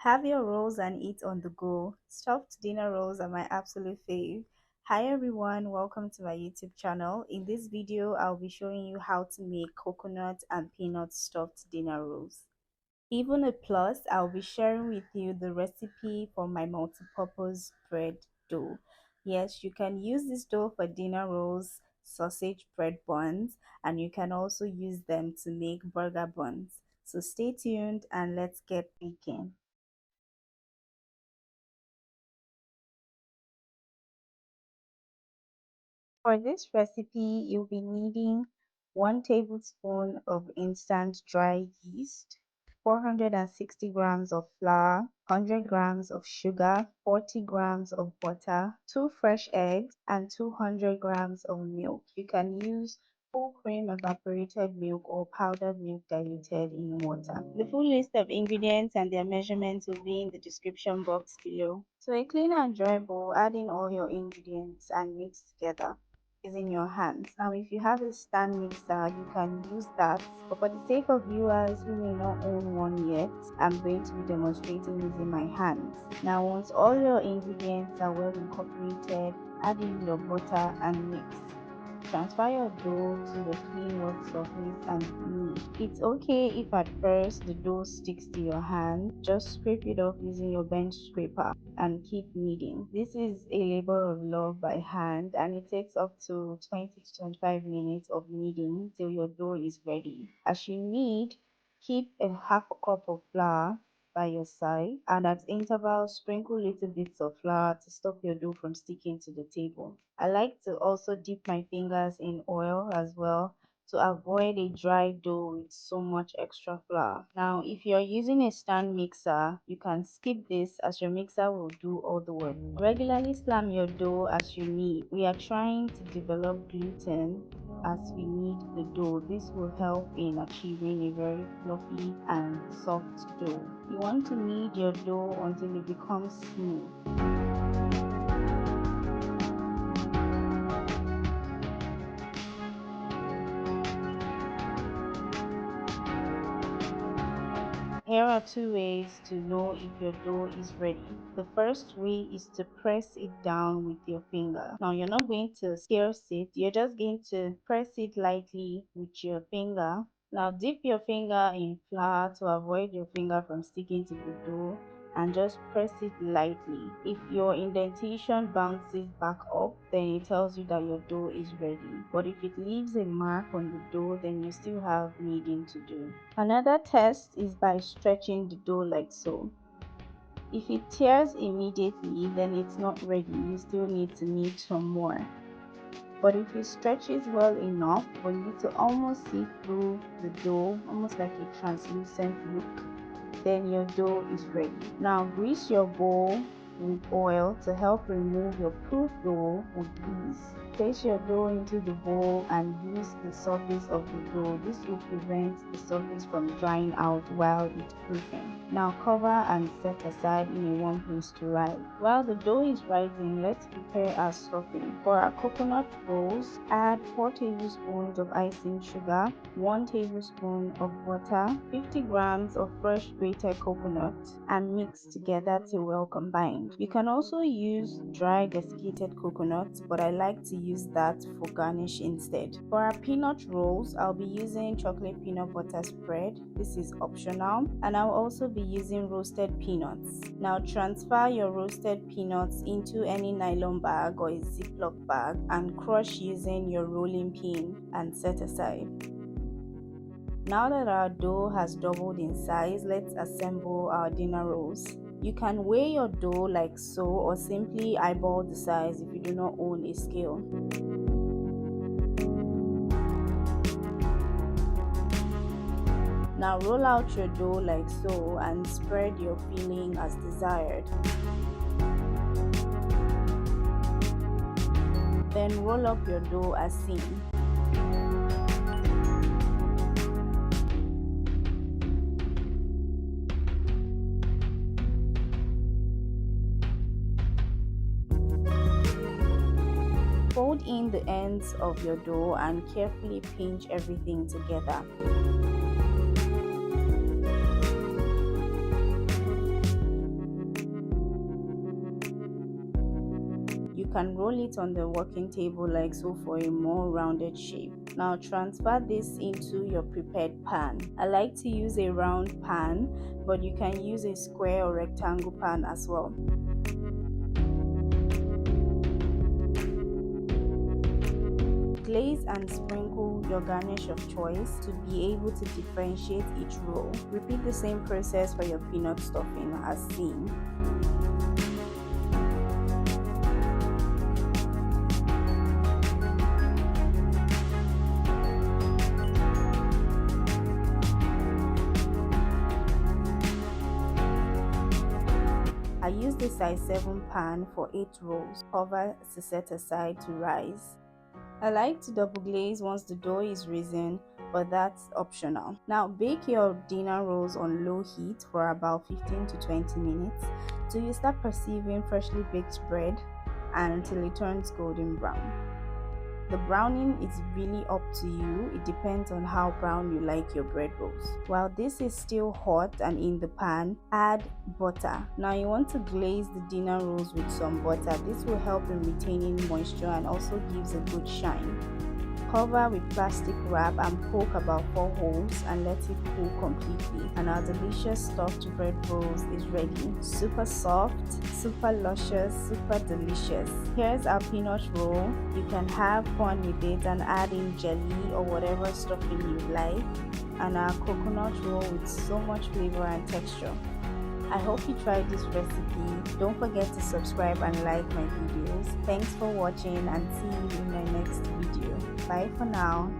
Have your rolls and eat on the go. Stuffed dinner rolls are my absolute fave. Hi everyone, welcome to my YouTube channel. In this video, I'll be showing you how to make coconut and peanut stuffed dinner rolls. Even a plus, I'll be sharing with you the recipe for my multi-purpose bread dough. Yes, you can use this dough for dinner rolls, sausage bread buns, and you can also use them to make burger buns. So stay tuned and let's get baking. For this recipe, you'll be needing 1 tablespoon of instant dry yeast, 460 grams of flour, 100 grams of sugar, 40 grams of butter, 2 fresh eggs, and 200 grams of milk. You can use full cream evaporated milk or powdered milk diluted in water. The full list of ingredients and their measurements will be in the description box below. To a clean and dry bowl, add in all your ingredients and mix together. Is in your hands. Now, if you have a stand mixer, you can use that. But for the sake of viewers who may not own one yet, I'm going to be demonstrating using my hands. Now, once all your ingredients are well incorporated, add in your butter and mix. Transfer your dough to a clean work surface and knead. It's okay if at first the dough sticks to your hand. Just scrape it off using your bench scraper and keep kneading. This is a labor of love by hand and it takes up to 20 to 25 minutes of kneading till your dough is ready. As you knead, keep a half a cup of flour by your side and at intervals sprinkle little bits of flour to stop your dough from sticking to the table. I like to also dip my fingers in oil as well to avoid a dry dough with so much extra flour. Now, if you're using a stand mixer, you can skip this as your mixer will do all the work. Regularly slam your dough as you knead. We are trying to develop gluten as we knead the dough. This will help in achieving a very fluffy and soft dough. You want to knead your dough until it becomes smooth. Here are 2 ways to know if your dough is ready. The first way is to press it down with your finger. Now you're not going to scarce it, you're just going to press it lightly with your finger. Now dip your finger in flour to avoid your finger from sticking to the dough and just press it lightly. If your indentation bounces back up, then it tells you that your dough is ready. But if it leaves a mark on the dough, then you still have kneading to do. Another test is by stretching the dough like so. If it tears immediately, then it's not ready. You still need to knead some more. But if it stretches well enough for you to almost see through the dough, almost like a translucent look, then your dough is ready. Now grease your bowl with oil to help remove your proof dough with ease. Place your dough into the bowl and grease the surface of the dough. This will prevent the surface from drying out while it's proofing. Now cover and set aside in a warm place to rise. While the dough is rising, let's prepare our stuffing. For our coconut rolls, add 4 tablespoons of icing sugar, 1 tablespoon of butter, 50 grams of fresh grated coconut, and mix together till well combined. You can also use dry desiccated coconut, but I like to use that for garnish instead. For our peanut rolls, I'll be using chocolate peanut butter spread. This is optional, and I'll also be using roasted peanuts. Now transfer your roasted peanuts into any nylon bag or a Ziploc bag and crush using your rolling pin and set aside. Now that our dough has doubled in size, let's assemble our dinner rolls. You can weigh your dough like so or simply eyeball the size if you do not own a scale. Now roll out your dough like so and spread your filling as desired. Then roll up your dough as seen. Fold in the ends of your dough and carefully pinch everything together. You can roll it on the working table like so for a more rounded shape. Now transfer this into your prepared pan. I like to use a round pan, but you can use a square or rectangle pan as well. Glaze and sprinkle your garnish of choice to be able to differentiate each roll. Repeat the same process for your peanut stuffing as seen. I use the size 7 pan for 8 rolls. Cover to set aside to rise. I like to double glaze once the dough is risen, but that's optional. Now bake your dinner rolls on low heat for about 15 to 20 minutes till you start perceiving freshly baked bread and until it turns golden brown. The browning is really up to you. It depends on how brown you like your bread rolls. While this is still hot and in the pan, add butter. Now you want to glaze the dinner rolls with some butter. This will help in retaining moisture and also gives a good shine. Cover with plastic wrap and poke about 4 holes and let it cool completely. And our delicious stuffed bread rolls is ready. Super soft, super luscious, super delicious. Here's our peanut roll. You can have fun with it and add in jelly or whatever stuffing you like. And our coconut roll with so much flavor and texture. I hope you tried this recipe. Don't forget to subscribe and like my videos. Thanks for watching and see you in my next video. Bye for now.